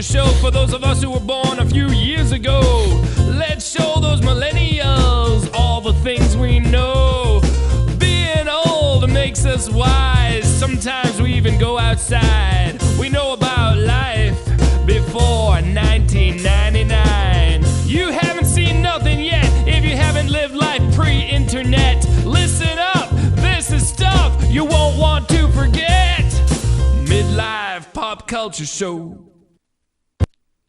Culture Show for those of us who were born a few years ago. Let's show those millennials all the things we know. Being old makes us wise. Sometimes we even go outside. We know about life before 1999. You haven't seen nothing yet if you haven't lived life pre-internet. Listen up, this is stuff you won't want to forget. MidLife Pop Culture Show.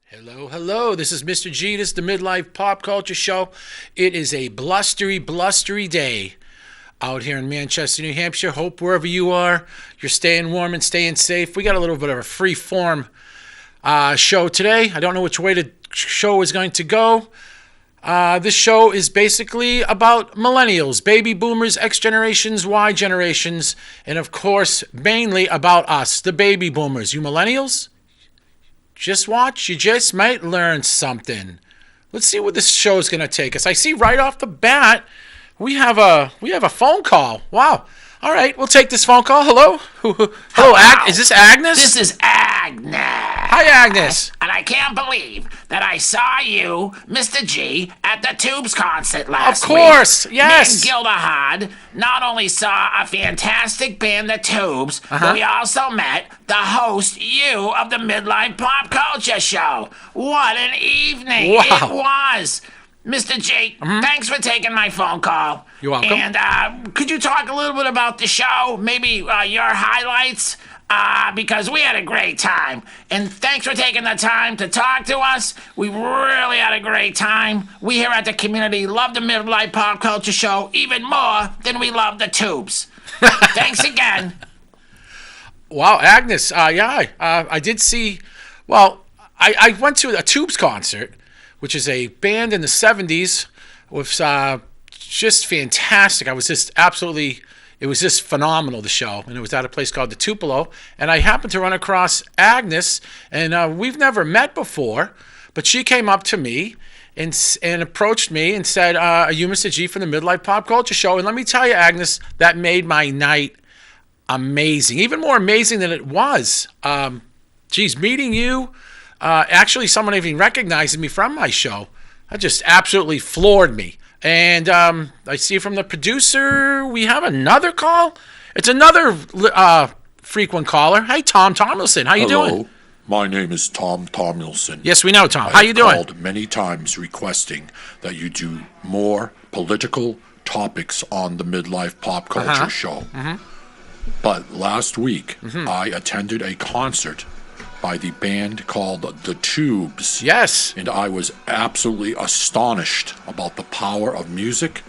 Hello, hello. This is Mr. G. This is the MidLife Pop Culture Show. It is a blustery, blustery day out here in Manchester, New Hampshire. Hope wherever you are, you're staying warm and staying safe. We got a little bit of a free-form show today. I don't know which way the show is going to go. This show is basically about millennials, baby boomers, X generations, Y generations, and of course, mainly about us, the baby boomers. You millennials? Just watch. You just might learn something. Let's see what this show is going to take us. I see right off the bat, we have a phone call. Wow. All right, we'll take this phone call. Hello? Hello, is this Agnes? This is Agnes. Hi, Agnes. And I can't believe that I saw you, Mr. G, at the Tubes concert last week. Of course, yes. Me and Gilda Hod not only saw a fantastic band, the Tubes, but we also met the host, you, of the MidLife Pop Culture Show. What an evening it was. Mr. G, thanks for taking my phone call. You're welcome. And could you talk a little bit about the show? Maybe your highlights? Because we had a great time. And thanks for taking the time to talk to us. We really had a great time. We here at the community love the MidLife Pop Culture Show even more than we love the Tubes. Thanks again. Wow, Agnes. I did see, I went to a Tubes concert, which is a band in the 70s with just fantastic. It was just phenomenal, the show. And it was at a place called the Tupelo. And I happened to run across Agnes, and we've never met before, but she came up to me and approached me and said, are you Mr. G from the MidLife Pop Culture Show? And let me tell you, Agnes, that made my night amazing. Even more amazing than it was. Meeting you, actually someone even recognizing me from my show, that just absolutely floored me. And I see from the producer, we have another call. It's another frequent caller. Hey, Tom Tomlinson. How you doing? Hello, my name is Tom Tomlinson. Yes, we know, Tom. How you doing? I have called many times requesting that you do more political topics on the MidLife Pop Culture Show. But last week, I attended a concert by the band called The Tubes. Yes. And I was absolutely astonished about the power of music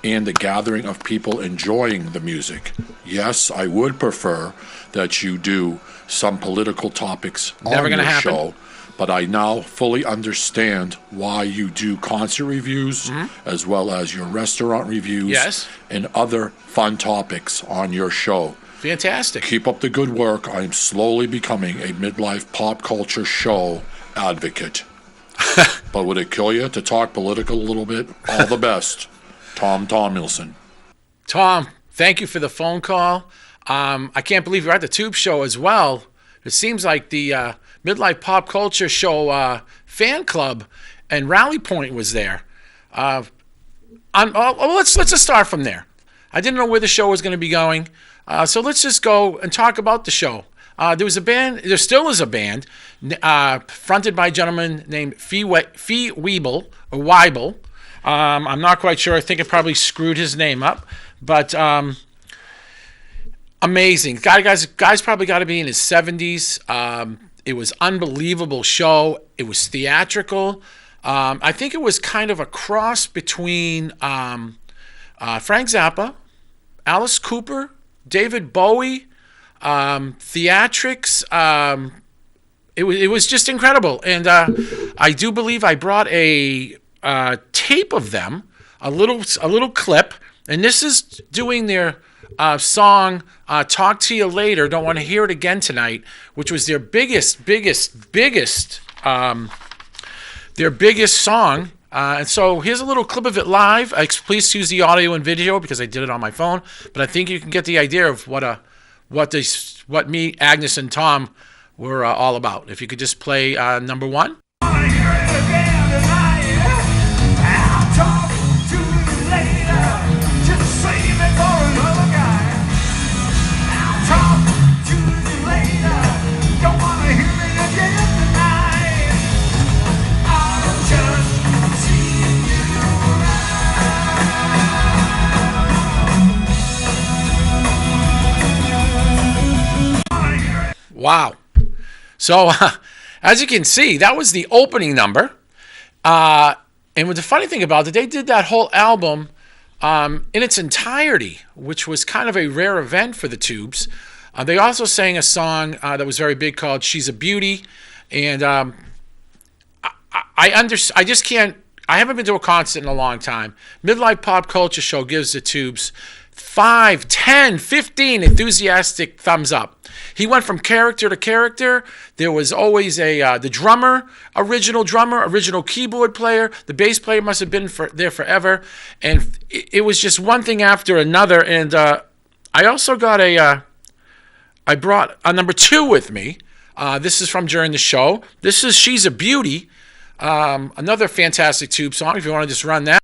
and the gathering of people enjoying the music. Yes, I would prefer that you do some political topics on your show, but I now fully understand why you do concert reviews as well as your restaurant reviews and other fun topics on your show. Fantastic. Keep up the good work. I am slowly becoming a MidLife Pop Culture Show advocate. But would it kill you to talk political a little bit? All the best. Tom Tomlinson. Tom, thank you for the phone call. I can't believe you're at the Tube Show as well. It seems like the MidLife Pop Culture Show fan club and Rally Point was there. Let's just start from there. I didn't know where the show was going to be going. So let's just go and talk about the show. There still is a band, fronted by a gentleman named Fee Weibel, or Weibel. I'm not quite sure. I think it probably screwed his name up. But amazing. Guy's probably got to be in his 70s. It was unbelievable show. It was theatrical. I think it was kind of a cross between Frank Zappa, Alice Cooper, David Bowie, theatrics. It was just incredible. And I do believe I brought a tape of them, a little clip, and this is doing their song "Talk to You Later." Don't want to hear it again tonight, which was their biggest song. And so here's a little clip of it live. Please use the audio and video because I did it on my phone. But I think you can get the idea of what me, Agnes, and Tom we're all about. If you could just play number one. Wow. So, as you can see, that was the opening number. And the funny thing about it, they did that whole album in its entirety, which was kind of a rare event for the Tubes. They also sang a song that was very big called She's a Beauty. And I just can't, I haven't been to a concert in a long time. MidLife Pop Culture Show gives the Tubes 5, 10, 15 enthusiastic thumbs up. He went from character to character. There was always the drummer, original keyboard player. The bass player must have been there forever. And it was just one thing after another. And I also got I brought a number 2 with me. This is from during the show. This is She's a Beauty, another fantastic Tube song, if you want to just run that.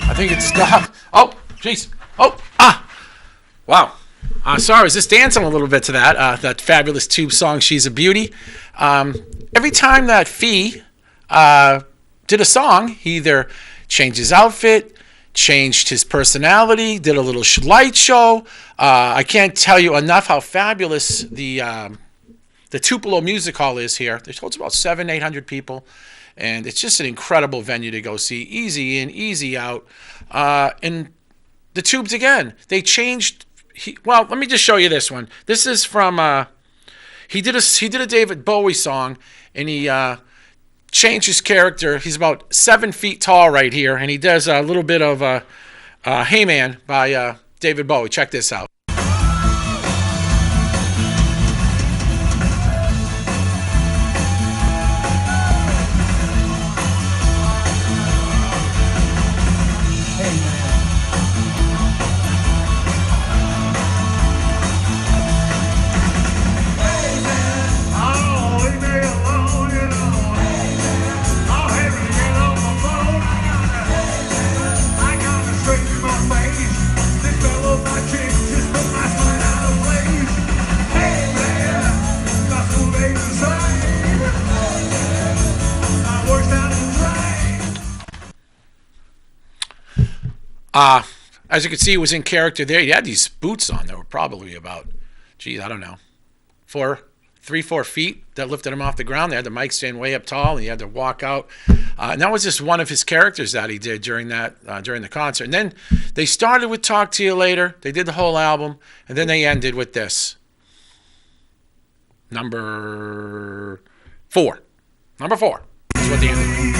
I think it stopped. Oh, jeez. Oh, wow. Sorry, I was just dancing a little bit to that fabulous Tube song, She's a Beauty. Every time that Fee did a song, he either changed his outfit, changed his personality, did a little light show. I can't tell you enough how fabulous the Tupelo Music Hall is here. It holds about 700-800 people. And it's just an incredible venue to go see. Easy in, easy out. And the Tubes again. They changed. Well, let me just show you this one. This is from. He did a David Bowie song, and he changed his character. He's about 7 feet tall right here, and he does a little bit of "Hey Man" by David Bowie. Check this out. As you can see, he was in character there. He had these boots on that were probably about, I don't know, 3-4 feet that lifted him off the ground. They had the mic stand way up tall, and he had to walk out. And that was just one of his characters that he did during the concert. And then they started with Talk to You Later. They did the whole album, and then they ended with this. Number 4. Number 4. That's what they ended with.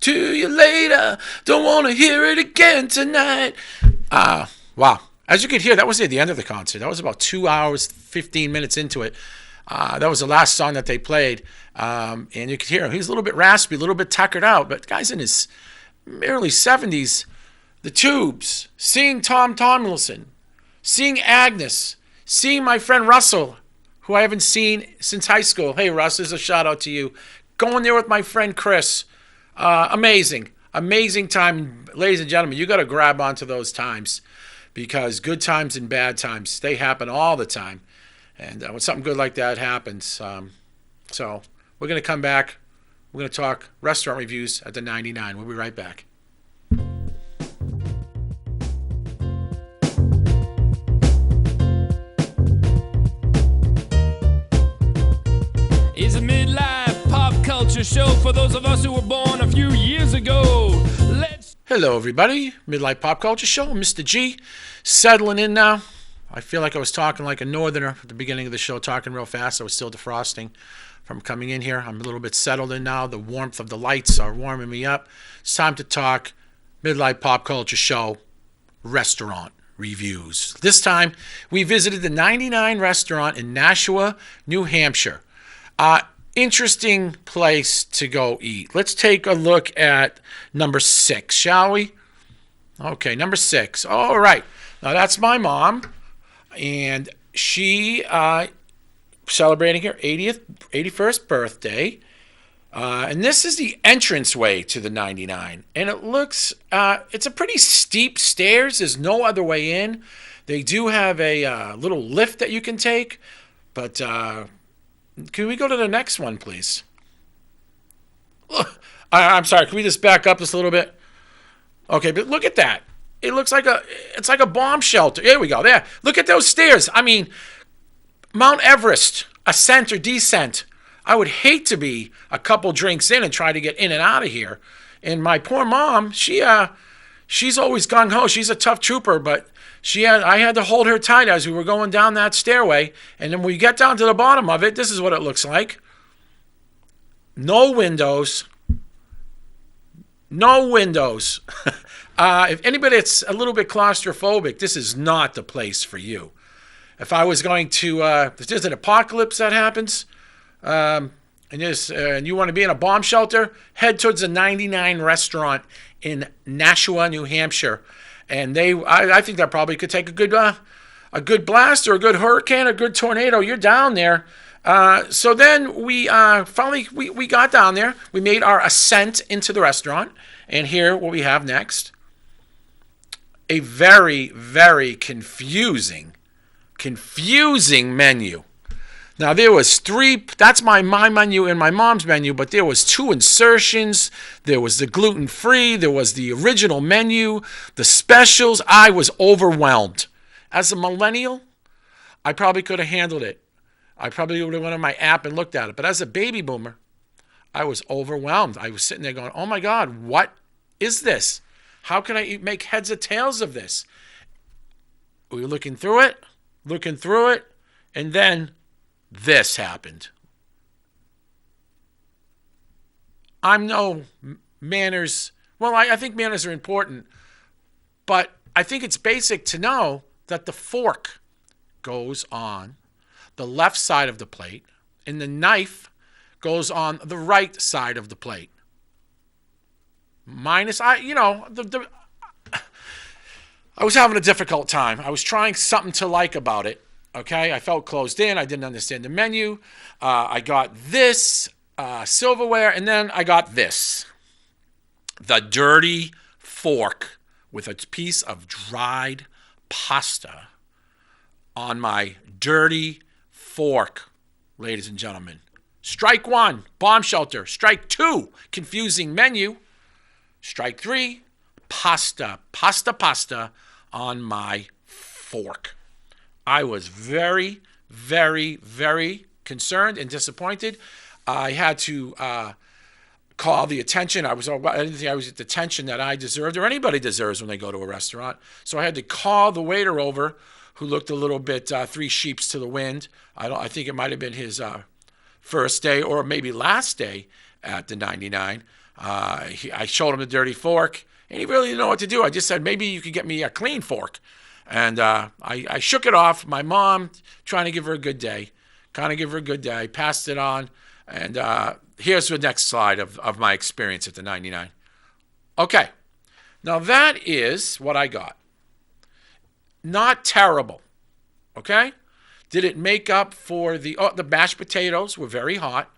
To you later, don't want to hear it again tonight. Wow. As you could hear, that was at the end of the concert. That was about 2 hours, 15 minutes into it. That was the last song that they played. And you could hear him. He's a little bit raspy, a little bit tuckered out, but the guy's in his early 70s. The Tubes, seeing Tom Tomlinson, seeing Agnes, seeing my friend Russell, who I haven't seen since high school. Hey, Russ, there's a shout out to you. Going there with my friend Chris. Amazing. Amazing time. Ladies and gentlemen, you got to grab onto those times, because good times and bad times, they happen all the time. And when something good like that happens, so we're going to come back. We're going to talk restaurant reviews at the 99. We'll be right back. It's a MidLife Pop Culture Show for those of us who were born a few years ago. Hello, everybody. MidLife Pop Culture Show. Mr. G, settling in now. I feel like I was talking like a northerner at the beginning of the show, talking real fast. I was still defrosting from coming in here. I'm a little bit settled in now. The warmth of the lights are warming me up. It's time to talk MidLife Pop Culture Show restaurant reviews. This time, we visited the 99 restaurant in Nashua, New Hampshire. Interesting place to go eat. Let's take a look at number 6, shall we? Okay, number 6. All right. Now, that's my mom. And she celebrating her 81st birthday. And this is the entranceway to the 99. And it looks, it's a pretty steep stairs. There's no other way in. They do have a little lift that you can take. But can we go to the next one, please? I'm sorry. Can we just back up just a little bit? Okay, but look at that. It looks like it's like a bomb shelter. Here we go. There. Look at those stairs. I mean, Mount Everest, ascent or descent. I would hate to be a couple drinks in and try to get in and out of here. And my poor mom, she's always gung-ho. She's a tough trooper, but I had to hold her tight as we were going down that stairway. And then when we get down to the bottom of it, this is what it looks like. No windows. No windows. If anybody that's a little bit claustrophobic, this is not the place for you. If I was going to, if there's an apocalypse that happens, and you want to be in a bomb shelter, head towards the 99 restaurant in Nashua, New Hampshire. And I think that probably could take a good blast or a good hurricane, a good tornado. You're down there. So then we finally got down there. We made our ascent into the restaurant. And here, what we have next, a very, very confusing menu. Now, there was 3, that's my menu and my mom's menu, but there was 2 insertions. There was the gluten-free. There was the original menu, the specials. I was overwhelmed. As a millennial, I probably could have handled it. I probably would have went on my app and looked at it. But as a baby boomer, I was overwhelmed. I was sitting there going, oh my God, what is this? How can I make heads or tails of this? We were looking through it, and then this happened. I'm no manners. Well, I think manners are important, but I think it's basic to know that the fork goes on the left side of the plate, and the knife goes on the right side of the plate. I was having a difficult time. I was trying something to like about it. Okay, I felt closed in. I didn't understand the menu. I got this silverware, and then I got this. The dirty fork with a piece of dried pasta on my dirty fork, ladies and gentlemen. Strike 1, bomb shelter. Strike 2, confusing menu. Strike 3, pasta on my fork. I was very, very, very concerned and disappointed. I had to call the attention. I didn't think I was at the attention that I deserved or anybody deserves when they go to a restaurant. So I had to call the waiter over, who looked a little bit 3 sheeps to the wind. I think it might have been his first day or maybe last day at the 99. I showed him the dirty fork, and he really didn't know what to do. I just said, maybe you could get me a clean fork. And I shook it off. My mom, trying to give her a good day, passed it on. And here's the next slide of my experience at the 99. Okay, now that is what I got. Not terrible, okay? Did it make up for the mashed potatoes were very hot.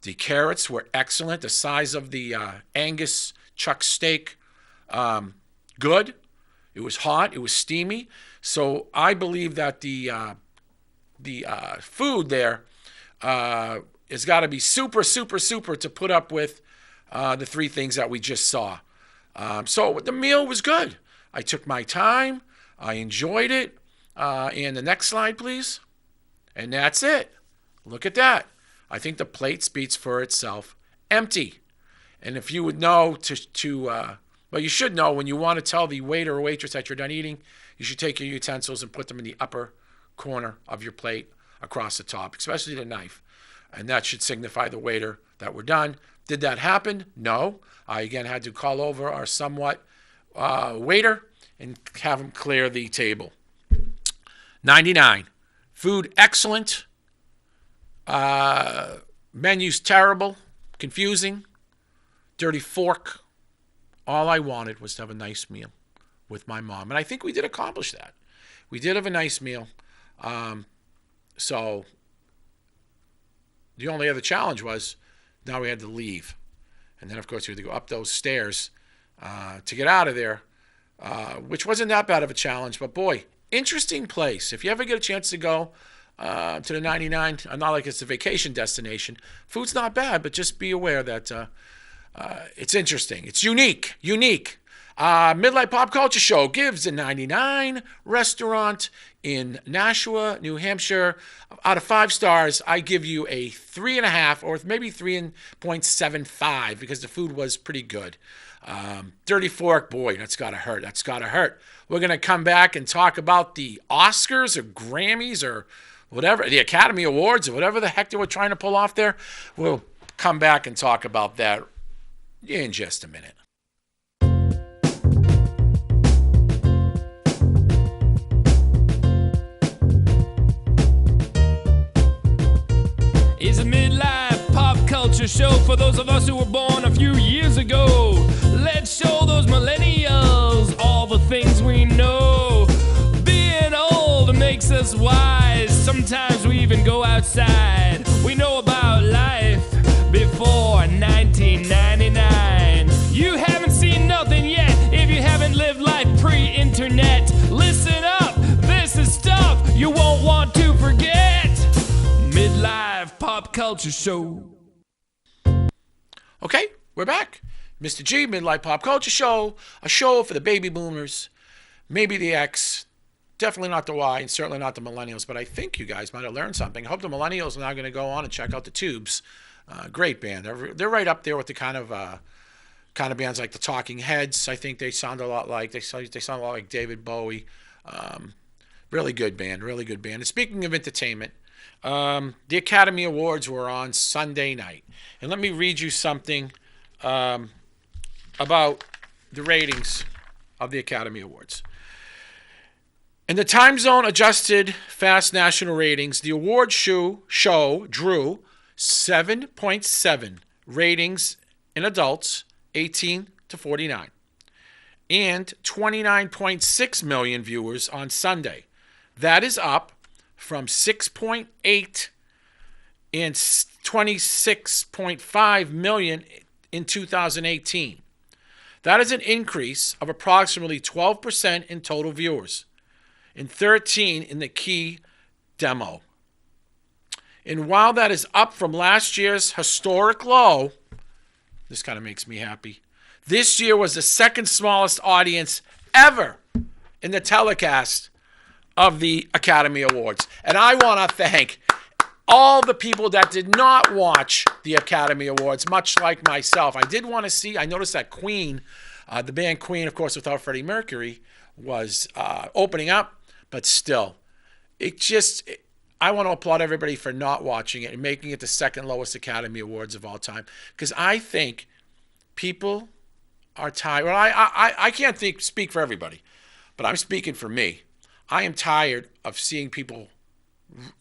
The carrots were excellent. The size of the Angus chuck steak, good. It was hot. It was steamy. So I believe that the food there has got to be super, super, super to put up with the three things that we just saw. So the meal was good. I took my time. I enjoyed it. And the next slide, please. And that's it. Look at that. I think the plate speaks for itself. Empty. And if you would know well, you should know when you want to tell the waiter or waitress that you're done eating, you should take your utensils and put them in the upper corner of your plate across the top, especially the knife. And that should signify the waiter that we're done. Did that happen? No. I again had to call over our somewhat waiter and have him clear the table. 99. Food excellent. Menus terrible. Confusing. Dirty fork. All I wanted was to have a nice meal with my mom. And I think we did accomplish that. We did have a nice meal. So the only other challenge was now we had to leave. And then, of course, we had to go up those stairs to get out of there, which wasn't that bad of a challenge. But, boy, interesting place. If you ever get a chance to go to the 99, not like it's a vacation destination, food's not bad, but just be aware that it's interesting. It's unique. MidLife Pop Culture Show gives the 99 restaurant in Nashua, New Hampshire. Out of 5 stars, I give you a 3.5 or maybe 3.75 because the food was pretty good. Dirty fork, boy, that's got to hurt. We're going to come back and talk about the Oscars or Grammys or whatever, the Academy Awards or whatever the heck they were trying to pull off there. We'll come back and talk about that in just a minute. It's a midlife pop culture show for those of us who were born a few years ago. Let's show those millennials all the things we know. Being old makes us wise. Sometimes we even go outside. We know about life before 1999. You haven't seen nothing yet if you haven't lived life pre-internet. Listen up, this is stuff you won't want to forget. MidLife Pop Culture Show. Okay, we're back. Mr. G, MidLife Pop Culture Show, a show for the baby boomers, maybe the X, definitely not the Y, and certainly not the millennials, but I think you guys might have learned something. I hope the millennials are now going to go on and check out the Tubes. Great band. They're right up there with the kind of bands like the Talking Heads. I think they sound a lot like David Bowie. Really good band. And speaking of entertainment, the Academy Awards were on Sunday night. And let me read you something about the ratings of the Academy Awards. In the time zone adjusted fast national ratings, the award show drew 7.7 ratings in adults 18 to 49 and 29.6 million viewers on Sunday. That is up from 6.8 and 26.5 million in 2018. That is an increase of approximately 12% in total viewers and 13 in the key demo. And while that is up from last year's historic low, this kind of makes me happy. This year was the second smallest audience ever in the telecast of the Academy Awards. And I want to thank all the people that did not watch the Academy Awards, much like myself. I noticed that Queen, the band Queen, of course, without Freddie Mercury, was opening up, but still, I want to applaud everybody for not watching it and making it the second lowest Academy Awards of all time. Because I think people are tired. Well, I can't speak for everybody, but I'm speaking for me. I am tired of seeing people,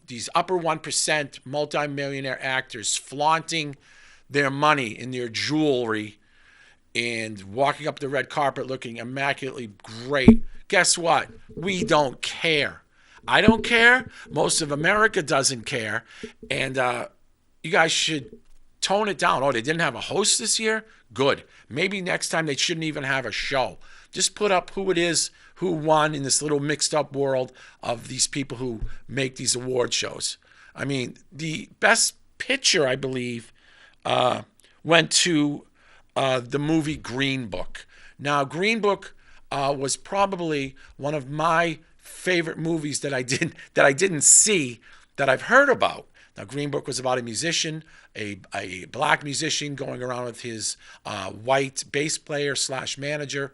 these upper 1% multimillionaire actors, flaunting their money in their jewelry and walking up the red carpet looking immaculately great. Guess what? We don't care. I don't care. Most of America doesn't care. And you guys should tone it down. Oh, they didn't have a host this year? Good. Maybe next time they shouldn't even have a show. Just put up who it is, who won in this little mixed up world of these people who make these award shows. I mean, the best picture, I believe, went to the movie Green Book. Now, Green Book was probably one of my favorite movies that I didn't see, that I've heard about. Now, Green Book was about a musician, a black musician going around with his white bass player / manager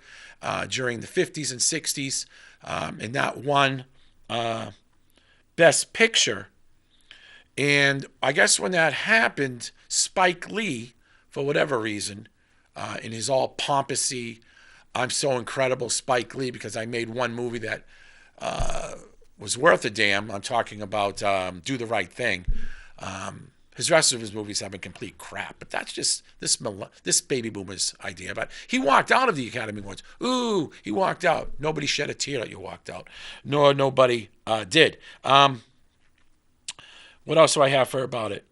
during the 50s and 60s, and that won Best Picture. And I guess when that happened, Spike Lee, for whatever reason, in his all pompousy, I'm so incredible, Spike Lee, because I made one movie that was worth a damn. I'm talking about Do the Right Thing. His rest of his movies have been complete crap, but that's just this baby boomer's idea. But he walked out of the Academy Awards. Ooh, he walked out. Nobody shed a tear that you walked out. Nor nobody did. What else do I have for about it?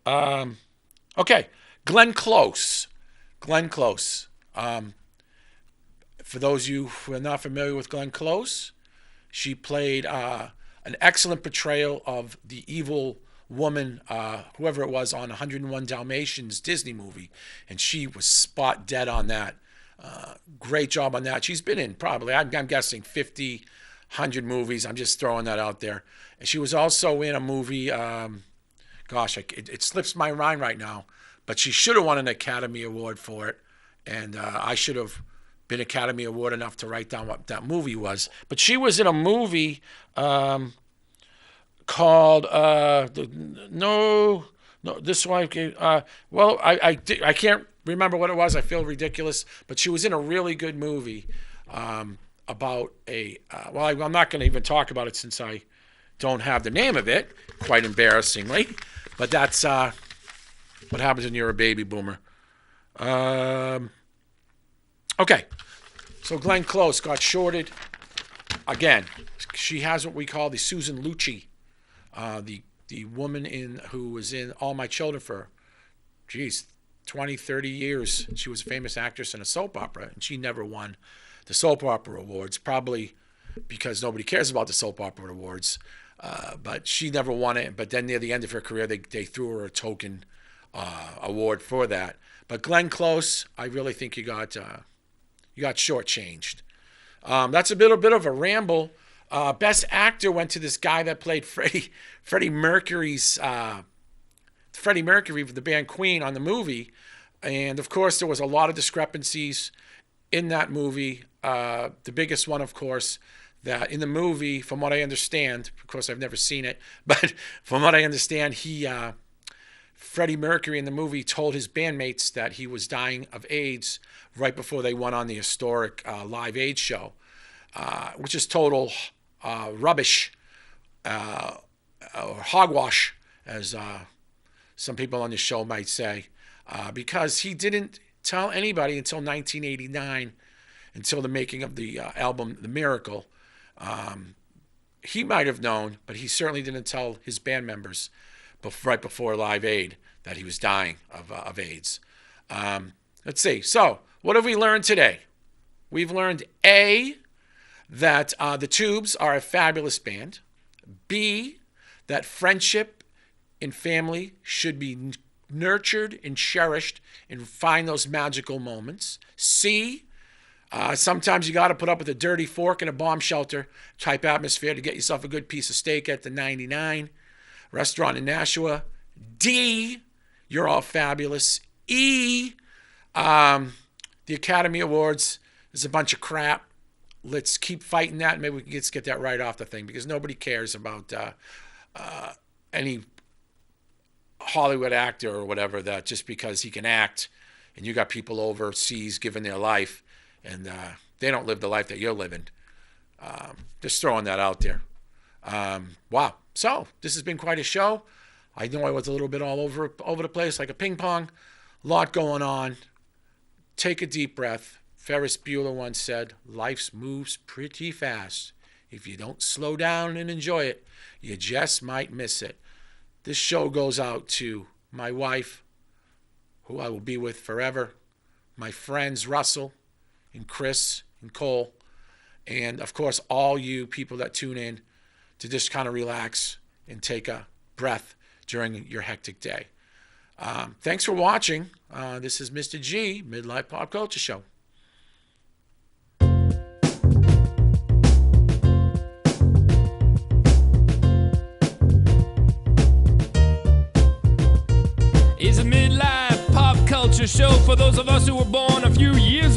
Okay, Glenn Close. Glenn Close. For those of you who are not familiar with Glenn Close, she played an excellent portrayal of the evil woman, whoever it was, on 101 Dalmatians Disney movie, and she was spot dead on that. Great job on that. She's been in probably, I'm guessing, 50, 100 movies. I'm just throwing that out there. And she was also in a movie, it slips my mind right now, but she should have won an Academy Award for it, and I should have been Academy Award enough to write down what that movie was. But she was in a movie called this one. I can't remember what it was. I feel ridiculous, but she was in a really good movie about a. I'm not going to even talk about it since I don't have the name of it, quite embarrassingly. But that's what happens when you're a baby boomer. Okay, so Glenn Close got shorted again. She has what we call the Susan Lucci, the woman who was in All My Children for, 20, 30 years. She was a famous actress in a soap opera, and she never won the soap opera awards, probably because nobody cares about the soap opera awards. But she never won it. But then near the end of her career, they threw her a token award for that. But Glenn Close, I really think you got shortchanged. That's a bit of a ramble. Best actor went to this guy that played Freddie Mercury for the band Queen on the movie. And of course, there was a lot of discrepancies in that movie. The biggest one, of course, that in the movie, from what I understand, of course I've never seen it, but from what I understand, Freddie Mercury in the movie told his bandmates that he was dying of AIDS right before they went on the historic Live Aid show, which is total rubbish, or hogwash, as some people on the show might say, because he didn't tell anybody until 1989, until the making of the album The Miracle. He might have known, but he certainly didn't tell his band members right before Live Aid that he was dying of AIDS. Let's see. So, what have we learned today? We've learned A, that the Tubes are a fabulous band. B, that friendship and family should be nurtured and cherished and find those magical moments. C, sometimes you got to put up with a dirty fork in a bomb shelter type atmosphere to get yourself a good piece of steak at the 99 restaurant in Nashua. D, you're all fabulous. E, the Academy Awards is a bunch of crap. Let's keep fighting that, and maybe we can just get that right off the thing, because nobody cares about any Hollywood actor or whatever, that just because he can act, and you got people overseas giving their life, and they don't live the life that you're living. Just throwing that out there. Wow. So this has been quite a show. I know I was a little bit all over the place like a ping pong. A lot going on. Take a deep breath. Ferris Bueller once said, life moves pretty fast. If you don't slow down and enjoy it, you just might miss it. This show goes out to my wife, who I will be with forever, my friends Russell and Chris and Cole, and of course all you people that tune in to just kind of relax and take a breath during your hectic day. Thanks for watching. This is Mr. G, MidLife Pop Culture Show. Is a midlife pop culture show for those of us who were born a few years